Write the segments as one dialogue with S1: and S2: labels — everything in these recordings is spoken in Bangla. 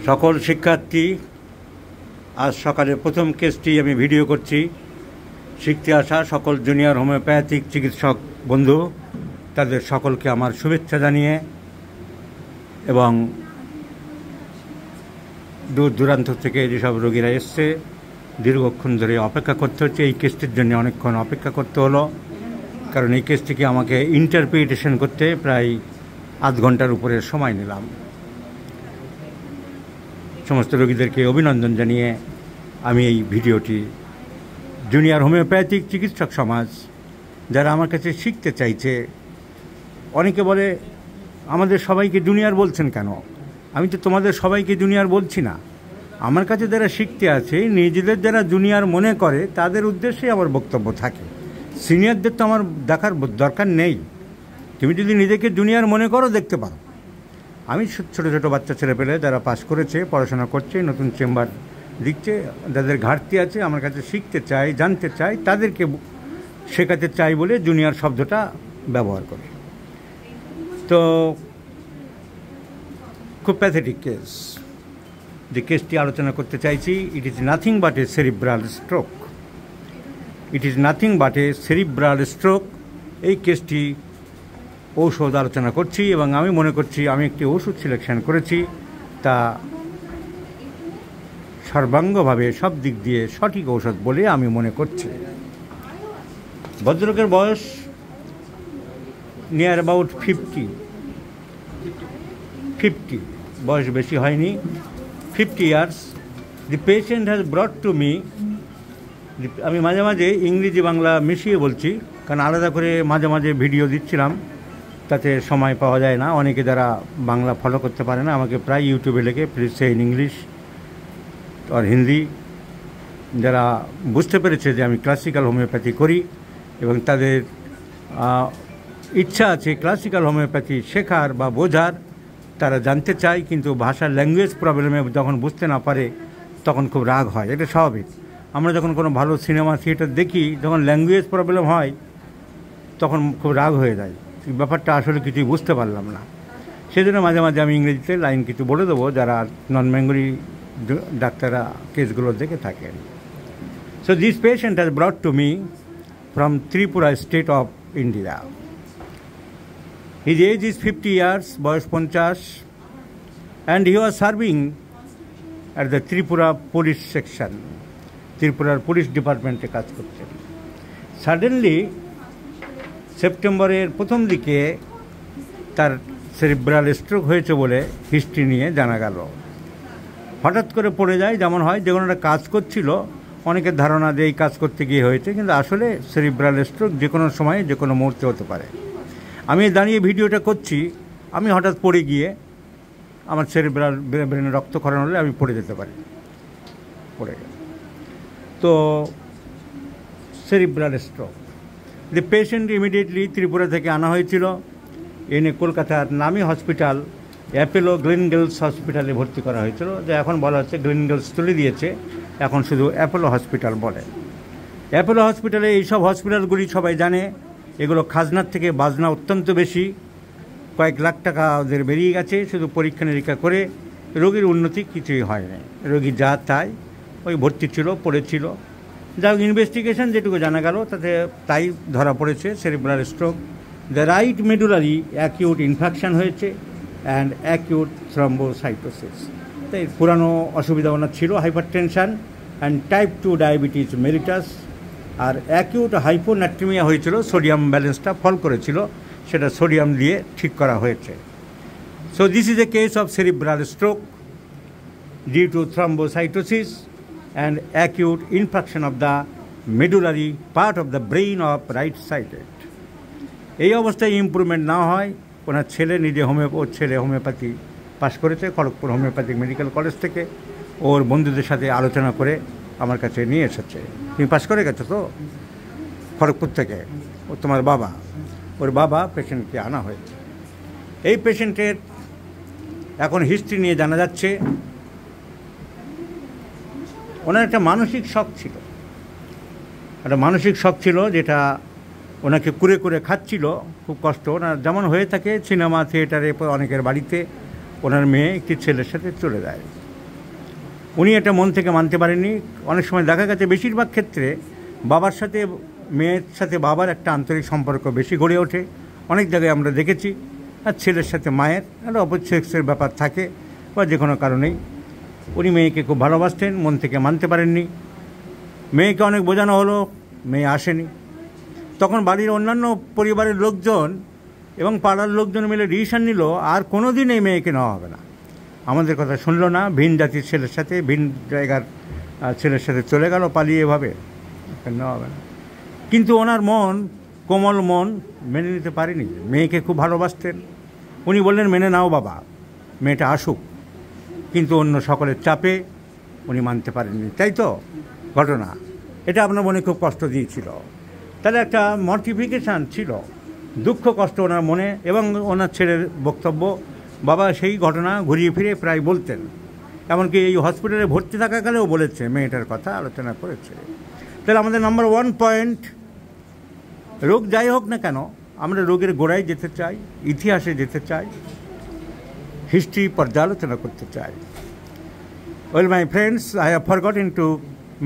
S1: সকল শিক্ষার্থী, আজ সকালের প্রথম কেসটি আমি ভিডিও করছি। শিখতে আসা সকল জুনিয়র হোমিওপ্যাথিক চিকিৎসক বন্ধু, তাদের সকলকে আমার শুভেচ্ছা জানিয়ে এবং দূর দূরান্ত থেকে যেসব রোগীরা এসছে, দীর্ঘক্ষণ ধরে অপেক্ষা করতে হচ্ছে। এই কেসটির জন্য অনেকক্ষণ অপেক্ষা করতে হলো, কারণ এই কেসটিকে আমাকে ইন্টারপ্রিটেশন করতে প্রায় আধ ঘন্টার উপরে সময় নিলাম। সমস্ত রোগীদেরকে অভিনন্দন জানিয়ে আমি এই ভিডিওটি জুনিয়র হোমিওপ্যাথিক চিকিৎসক সমাজ যারা আমার কাছে শিখতে চাইছে, অনেকে বলে আমাদের সবাইকে জুনিয়র বলছেন কেন? আমি তো তোমাদের সবাইকে জুনিয়র বলছি না। আমার কাছে যারা শিখতে আছে, নিজেদের যারা জুনিয়র মনে করে, তাদের উদ্দেশ্যে আমার বক্তব্য থাকে। সিনিয়রদের তো আমার দেখার দরকার নেই। তুমি যদি নিজেকে জুনিয়র মনে করো, দেখতে পারো। আমি ছোটো ছোটো বাচ্চা ছেলেপেলে যারা পাস করেছে, পড়াশোনা করছে, নতুন চেম্বার দিচ্ছে, যাদের ঘাটতি আছে, আমার কাছে শিখতে চাই, জানতে চাই, তাদেরকে শেখাতে চাই বলে জুনিয়র শব্দটা ব্যবহার করি। তো খুব প্যাথেটিক কেস, যে কেসটি আলোচনা করতে চাইছি, it is nothing but A cerebral stroke. It is nothing but A cerebral stroke. এই কেসটি ঔষধ আলোচনা করছি এবং আমি মনে করছি আমি একটি ওষুধ সিলেকশন করেছি, তা সর্বাঙ্গভাবে সব দিক দিয়ে সঠিক ঔষধ বলে আমি মনে করছি। ভদ্রলোকের বয়স নিয়ার অ্যাবাউট 50, বয়স বেশি হয়নি, 50 years. The patient has brought to me, আমি মাঝে মাঝে ইংরেজি বাংলা মিশিয়ে বলছি, কারণ আলাদা করে মাঝে মাঝে ভিডিও দিচ্ছিলাম, তাতে সময় পাওয়া যায় না। অনেকে যারা বাংলা ফলো করতে পারে না, আমাকে প্রায় ইউটিউবে লেখে প্লিজ সে ইন ইংলিশ আর হিন্দি। যারা বুঝতে পেরেছে যে আমি ক্লাসিক্যাল হোমিওপ্যাথি করি এবং তাদের ইচ্ছা আছে ক্লাসিক্যাল হোমিওপ্যাথি শেখার বা বোঝার, তারা জানতে চায়, কিন্তু ভাষার ল্যাঙ্গুয়েজ প্রবলেমে যখন বুঝতে না পারে তখন খুব রাগ হয়। এটা স্বাভাবিক। আমরা যখন কোনো ভালো সিনেমা থিয়েটার দেখি, যখন ল্যাঙ্গুয়েজ প্রবলেম হয় তখন খুব রাগ হয়ে যায়, ব্যাপারটা আসলে কিছুই বুঝতে পারলাম না। সেই জন্য মাঝে মাঝে আমি ইংরেজিতে লাইন কিছু বলে দেবো, যারা নন বেঙ্গলি ডাক্তাররা কেসগুলো দেখে থাকেন। So this patient has brought to me from Tripura state of India. His age is 50 years, বয়স 50, and he was serving at the Tripura police section. ত্রিপুরার পুলিশ ডিপার্টমেন্টে কাজ করতেন। সাডেনলি সেপ্টেম্বরের প্রথম দিকে তার সেরিব্রাল স্ট্রোক হয়েছে বলে হিস্ট্রি নিয়ে জানা গেল। হঠাৎ করে পড়ে যায়, যেমন হয় যে কোনো একটা কাজ করছিল, অনেকের ধারণা যে এই কাজ করতে গিয়ে হয়েছে, কিন্তু আসলে সেরিব্রাল স্ট্রোক যে কোনো সময়ে যে কোনো মুহূর্তে হতে পারে। আমি দাঁড়িয়ে ভিডিওটা করছি, আমি হঠাৎ পড়ে গিয়ে আমার সেরিব্রাল ব্রেনে রক্তক্ষরণ হলে আমি পড়ে যেতে পারি, পড়ে গেল। তো সেরিব্রাল স্ট্রোক, দি পেশেন্ট ইমিডিয়েটলি ত্রিপুরা থেকে আনা হয়েছিল, এনে কলকাতার নামী হসপিটাল অ্যাপোলো গ্লেনগেলস হসপিটালে ভর্তি করা হয়েছিল, যে এখন বলা হচ্ছে গ্লেনগেলস তুলে দিয়েছে, এখন শুধু অ্যাপোলো হসপিটাল বলে। অ্যাপোলো হসপিটালে, এইসব হসপিটালগুলি সবাই জানে, এগুলো খাজনার থেকে বাজনা অত্যন্ত বেশি, কয়েক লাখ টাকা ওদের বেরিয়ে গেছে শুধু পরীক্ষা নিরীক্ষা করে। রোগীর উন্নতি কিছুই হয় না, রোগী যা তাই ওই ভর্তি ছিল, পড়েছিল। যা ইনভেস্টিগেশন যেটুকু জানা গেল তাতে তাই ধরা পড়েছে cerebral stroke. The right medullary acute infection হয়েছে অ্যান্ড অ্যাকিউট থ্রম্বোসাইটোসিস। তাই পুরানো অসুবিধা ওনার ছিল hypertension and type 2 diabetes mellitus. আর অ্যাকিউট হাইপোনাট্রিমিয়া হয়েছিল, সোডিয়াম ব্যালেন্সটা ফল করেছিল, সেটা সোডিয়াম দিয়ে ঠিক করা হয়েছে। So this is a case of cerebral stroke due to thrombocytosis and acute infection of the medullary part of the brain of right sided. এই অবস্থায় ইমপ্রুভমেন্ট না হয়, ওনার ছেলে নিজে ছেলে হোমিওপ্যাথি পাশ করেছে খড়গপুর হোমিওপ্যাথিক মেডিকেল কলেজ থেকে, ওর বন্ধুদের সাথে আলোচনা করে আমার কাছে নিয়ে এসেছে। তুমি পাশ করে গেছো তো খড়গপুর থেকে, ও তোমার বাবা, ওর বাবা পেশেন্টকে আনা হয়েছে। এই পেশেন্টের এখন হিস্ট্রি নিয়ে জানা যাচ্ছে, ওনার একটা মানসিক শক ছিল, যেটা ওনাকে কুরে কুরে খাচ্ছিল, খুব কষ্ট। ওনার যেমন হয়ে থাকে সিনেমা থিয়েটারে অনেকের বাড়িতে, ওনার মেয়ে একটি ছেলের সাথে চলে যায়। উনি এটা মন থেকে মানতে পারেননি। অনেক সময় দেখা গেছে বেশিরভাগ ক্ষেত্রে বাবার সাথে মেয়ের সাথে বাবার একটা আন্তরিক সম্পর্ক বেশি গড়ে ওঠে, অনেক জায়গায় আমরা দেখেছি। আর ছেলের সাথে মায়ের একটা অপোজিট সেক্সের ব্যাপার থাকে বা যে কোনো কারণেই। উনি মেয়েকে খুব ভালোবাসতেন, মন থেকে মানতে পারেননি। মেয়েকে অনেক বোঝানো হলো, মেয়ে আসেনি। তখন বাড়ির অন্যান্য পরিবারের লোকজন এবং পাড়ার লোকজন মিলে ডিসিশন নিল আর কোনো দিন এই মেয়েকে নেওয়া হবে না। আমাদের কথা শুনলো না, ভিন জাতির ছেলের সাথে, ভিন জায়গার ছেলের সাথে চলে গেল পালিয়ে, এভাবে নেওয়া হবে না। কিন্তু ওনার মন, কোমল মন, মেনে নিতে পারেনি। মেয়েকে খুব ভালোবাসতেন। উনি বললেন, মেনে নাও বাবা, মেয়েটা আসুক। কিন্তু অন্য সকলের চাপে উনি মানতে পারেননি। তাই তো ঘটনা। এটা আপনার মনে খুব কষ্ট দিয়েছিল। তাহলে একটা মর্টিফিকেশান ছিল, দুঃখ কষ্ট ওনার মনে। এবং ওনার ছেলের বক্তব্য, বাবা সেই ঘটনা ঘুরিয়ে ফিরে প্রায় বলতেন। এমনকি এই হসপিটালে ভর্তি থাকাকালেও বলেছে, মেয়েটার কথা আলোচনা করেছে। তাহলে আমাদের নাম্বার 1 পয়েন্ট, রোগ যাই হোক না কেন, আমরা রোগের গোড়ায় যেতে চাই, ইতিহাসে যেতে চাই, হিস্ট্রি পর্যালোচনা করতে চাই। Well, my friends, I have forgotten to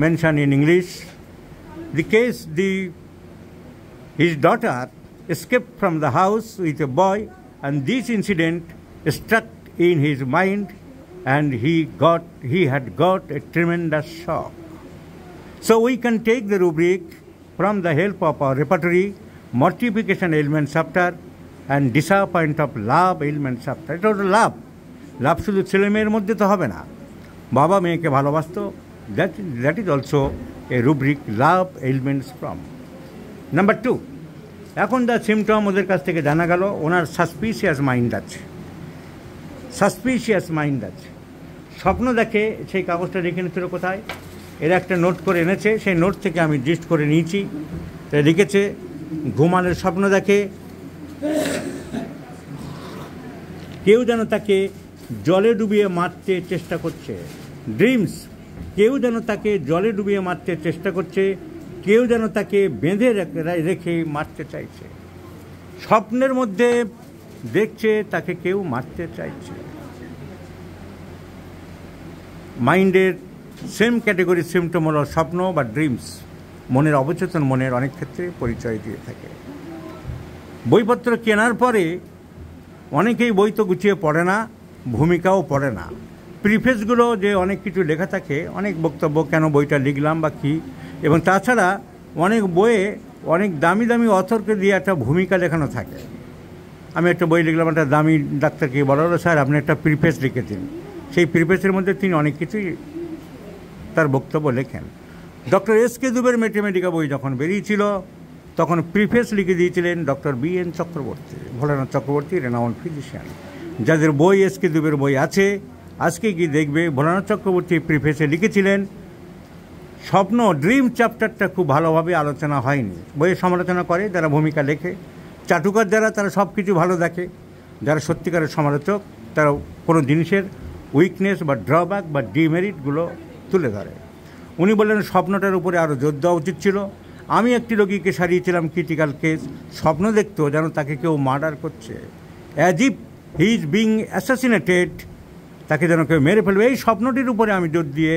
S1: mention in English the case his daughter escaped from the house with a boy, and this incident struck in his mind, and he had got a tremendous shock. So we can take the rubric from the help of our repertory, mortification ailment chapter and disappointment of love ailment chapter. এটা হলো লাভ শুধু ছেলে মেয়ের মধ্যে তো হবে না, বাবা মেয়েকে ভালোবাসতো। That is also a rubric, love ailments from. Number 2, এখন যা সিমটম ওদের কাছ থেকে জানা গেল, ওনার সাসপিশিয়াস মাইন্ড আছে। স্বপ্ন দেখে, সেই কাগজটা রেখে নিচ্ছিল কোথায়, এরা একটা নোট করে এনেছে, সেই নোট থেকে আমি জিস্ট করে নিয়েছি। লিখেছে, ঘুমানোর স্বপ্ন দেখে কেউ যেন তাকে জলে ডুবিয়ে মারতে চেষ্টা করছে। ড্রিমস, কেউ যেন তাকে জলে ডুবিয়ে মারতে চেষ্টা করছে, কেউ যেন তাকে বেঁধে রেখে মারতে চাইছে। স্বপ্নের মধ্যে দেখছে তাকে কেউ মারতে চাইছে। মাইন্ডের সেম ক্যাটেগরি সিমটম হলো স্বপ্ন বা ড্রিমস। মনের অবচেতন মনের অনেক ক্ষেত্রে পরিচয় দিয়ে থাকে। বইপত্র কেনার পরে অনেকেই বই তো গুছিয়ে পড়ে না, ভূমিকাও পড়ে না। প্রিফেসগুলো যে অনেক কিছু লেখা থাকে, অনেক বক্তব্য, কেন বইটা লিখলাম বা কী। এবং তাছাড়া অনেক বইয়ে অনেক দামি দামি অথরকে দিয়ে একটা ভূমিকা লেখানো থাকে। আমি একটা বই লিখলাম, একটা দামি ডাক্তারকে বলা হলো, স্যার আপনি একটা প্রিফেস লিখে দিন। সেই প্রিফেসের মধ্যে তিনি অনেক কিছুই তার বক্তব্য লেখেন। Doctor S K. দুবের ম্যাথমেটিকা বই যখন বেরিয়েছিল, তখন প্রিফেস লিখে দিয়েছিলেন doctor BN. Chakraborty, Bholanath Chakraborty, renowned physician. যাদের বই এস.কে. দুবের বই আছে, আজকে কি দেখবে ভোলানাথ চক্রবর্তী প্রিফেসে লিখেছিলেন, স্বপ্ন ড্রিম চ্যাপ্টারটা খুব ভালোভাবে আলোচনা হয়নি। বইয়ের সমালোচনা করে যারা ভূমিকা লেখে, চাটুকার যারা, তারা সব কিছু ভালো দেখে। যারা সত্যিকারের সমালোচক, তারা কোনো জিনিসের উইকনেস বা ড্রব্যাক বা ডিমেরিটগুলো তুলে ধরে। উনি বললেন স্বপ্নটার উপরে আরও জোর দেওয়া উচিত ছিল। আমি একটি রোগীকে সারিয়েছিলাম ক্রিটিক্যাল কেস, স্বপ্ন দেখতো যেন তাকে কেউ মার্ডার করছে, as if he is being assassinated, তাকে যেন কেউ মেরে ফেলবে। এই স্বপ্নটির উপরে আমি জোর দিয়ে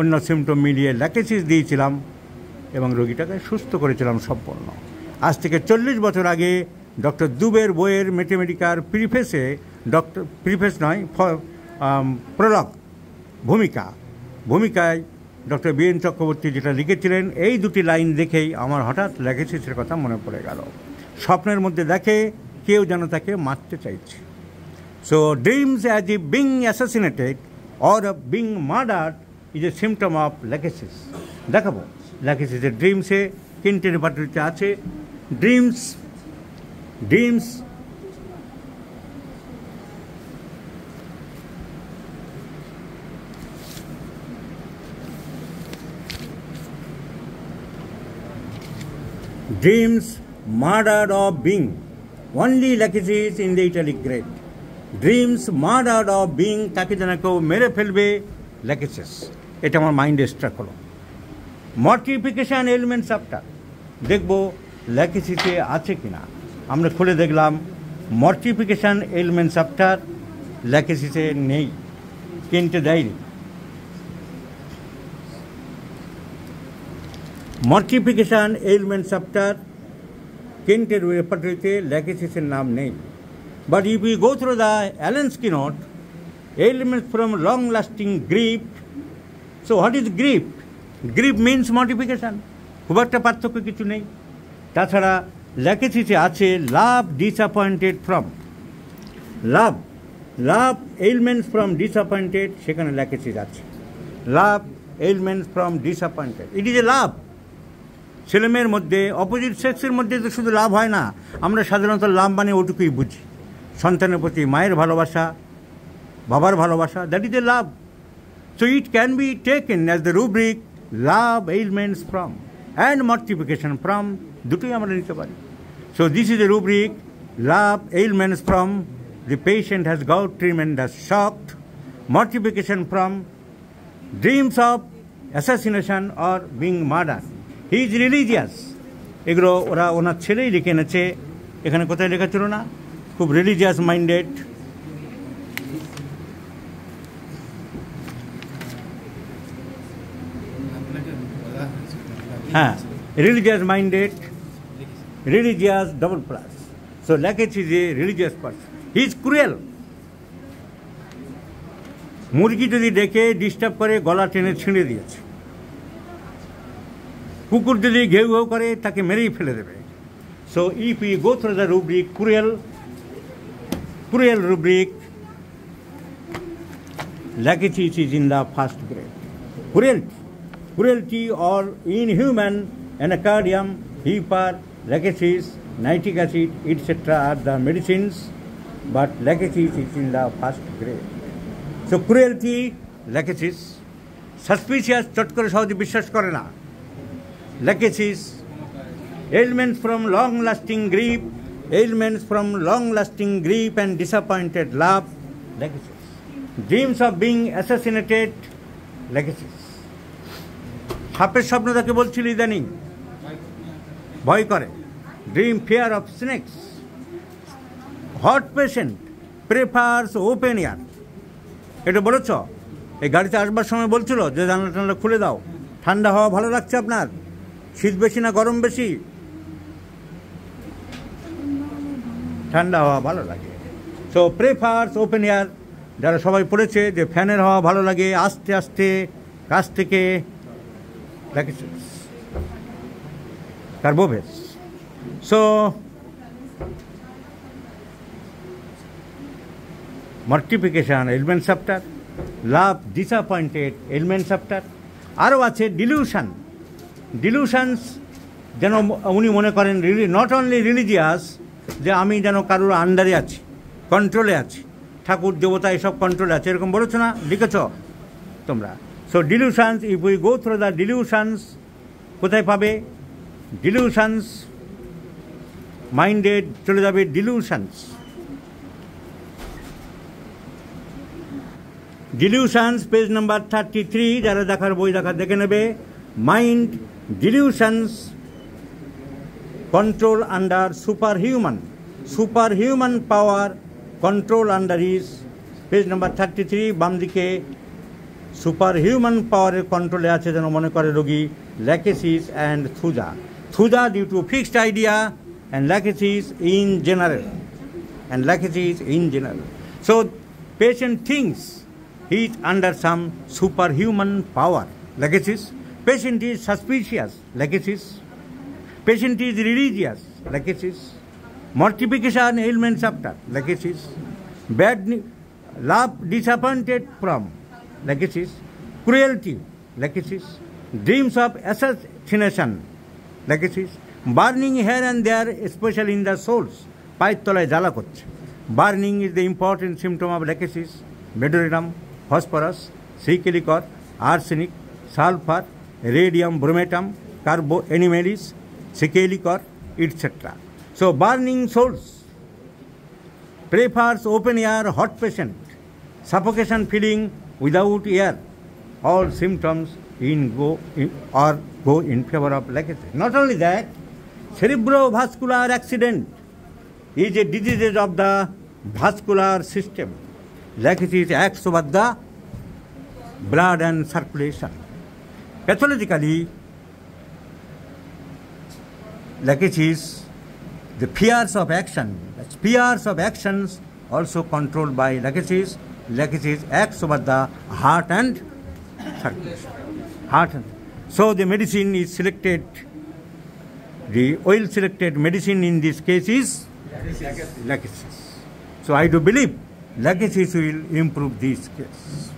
S1: অন্য সিমটম মিলিয়ে ল্যাকেসিস দিয়েছিলাম এবং রোগীটাকে সুস্থ করেছিলাম সম্পূর্ণ। আজ থেকে 40 বছর আগে ডক্টর দুবের বইয়ের ম্যাথমেটিকার প্রলগ ভূমিকায় ডক্টর বি.এন. চক্রবর্তী যেটা লিখেছিলেন, এই দুটি লাইন দেখেই আমার হঠাৎ ল্যাকেসিসের কথা মনে পড়ে গেল। স্বপ্নের মধ্যে দেখে কেউ যেন তাকে মারতে চাইছে। So dreams as if being assassinated or being murdered is a symptom of Lachesis. দেখাবো ল্যাকেসিসের ড্রিমসে 3টে রেপার্টরিতে আছে। Dreams murdered of being, only lakesis in the italic grade. Dreams murdered of being, তাকে যেন কেউ মেরে ফেলবে, ল্যাকেসিস। এটা আমার মাইন্ডে স্ট্রাক হলো। মর্টিফিকেশান এলিমেন্ট চ্যাপ্টার দেখব ল্যাকেসিসে আছে কিনা। আমরা খুলে দেখলাম মর্টিফিকেশান এলিমেন্ট চ্যাপ্টার কেন্টের রেপার্টরিতে ল্যাকেসিসের নাম নেই। But if you go through the Allen's keynote, ailments from long lasting grief. So what is grief? Grief means mortification, খুব একটা পার্থক্য কিছু নেই। তাছাড়া ল্যাকেসিসে আছে love disappointed from, love love ailments from disappointed, সেখানে ল্যাকেসিস আছে। Love ailments from disappointed, it is a love. ছেলেমেয়ের মধ্যে, অপোজিট সেক্সের মধ্যে তো শুধু লাভ হয় না, আমরা সাধারণত লাভ মানে ওটুকুই বুঝি, সন্তানের প্রতি মায়ের ভালোবাসা, বাবার ভালোবাসা, that is a love. So it can be taken as the rubric love ailments from and mortification from, দুটোই আমরা নিতে পারি। So this is a rubric love ailments from the patient has got tremendous shock, mortification from dreams of assassination or being murdered. He is religious. এগুলো ওরা ওনার ছেলেই লিখে এনেছে, এখানে কোথায় লেখা ছিল না, খুব রিলিজিয়াস মাইন্ডেড। হ্যাঁ, religious minded, religious double plus. So laches is a religious person. He is cruel. মুরগি যদি ডেকে ডিস্টার্ব করে গলা টেনে ছিঁড়ে দিয়েছে, কুকুর যদি ঘেউ ঘেউ করে তাকে মেরেই ফেলে দেবে। So if you go through the rubric cruel, cruel rubric, lachesis is in the first grade. Cruelty, cruelty or inhuman anacardium, heparin, lachesis, nitric acid, etc. are the medicines, but lachesis is in the first grade. So cruelty, lachesis, suspicious, চট করে সহজে বিশ্বাস করে না, lachesis, ailments from long lasting grief, ailments from long lasting grief and disappointed love, lachesis, dreams of being assassinated, lachesis. সাপের স্বপ্ন তাকে বলছিল ইদানিং, ভয় করে, dream fear of snake's. Hot patient prefers open air, এটা বলেছ? এই গাড়িতে আসবার সময় বলছিল যে জানলা টানলা খুলে দাও, ঠান্ডা হাওয়া ভালো লাগছে আপনার, শীত বেশি না গরম বেশি? ঠান্ডা হাওয়া ভালো লাগে। সো প্রেফার্স ওপেন এয়ার, যারা সবাই পড়েছে যে ফ্যানের হাওয়া ভালো লাগে, আস্তে আস্তে কাছ থেকে, lachesis, carboves. So mortification element chapter, love disappointed element chapter, আরও আছে ডিলিউশন। ডিলিউশনস যেন উনি মনে করেন নট অনলি রিলিজিয়াস, যে আমি যেন কারোর আন্ডারে আছি, কন্ট্রোলে আছি, ঠাকুর দেবতা এসব কন্ট্রোলে আছে, এরকম বলেছো না, লিখেছ তোমরা। So delusions, if we go through the delusions, কোথায় পাবে? delusions, minded, চলে যাবে delusions. delusions, page number 33, যারা দেখার বই দেখে নেবে। mind, delusions, control under superhuman, superhuman power, control under is, page number 33, বাম দিকে। সুপারহিউম্যান পাওয়ারের কন্ট্রোলে আছে যেন মনে করে রোগী, lachesis and thuja. Thuja due to fixed idea and lachesis in general, and lachesis in general. So patient thinks he is under some superhuman power, lachesis. Patient is suspicious, lachesis. Patient is religious, lachesis. Mortification element chapter, lachesis. Bad love disappointed from, lachesis. Cruelty, lachesis. Dreams of assassination, lachesis. Burning here and there, especially in the souls, পায়ের তলায় জ্বালা করছে। Burning is the important symptom of lachesis. Medullarium, phosphorus, silicor, arsenic, sulfur, radium bromatum, carbo animalis, silicor, etc. So burning souls, prefers open air, hot patient, suffocation feeling without air, all symptoms go in favor of lachesis. Not only that, cerebrovascular accident is a disease of the vascular system. Lachesis acts over the blood and circulation. Pathologically, Lachesis, the fears of action. The fears of actions also controlled by Lachesis. Lachesis acts over the heart and circulation. So the medicine is selected. The well-selected medicine in this case is Lachesis. So I do believe Lachesis will improve this case.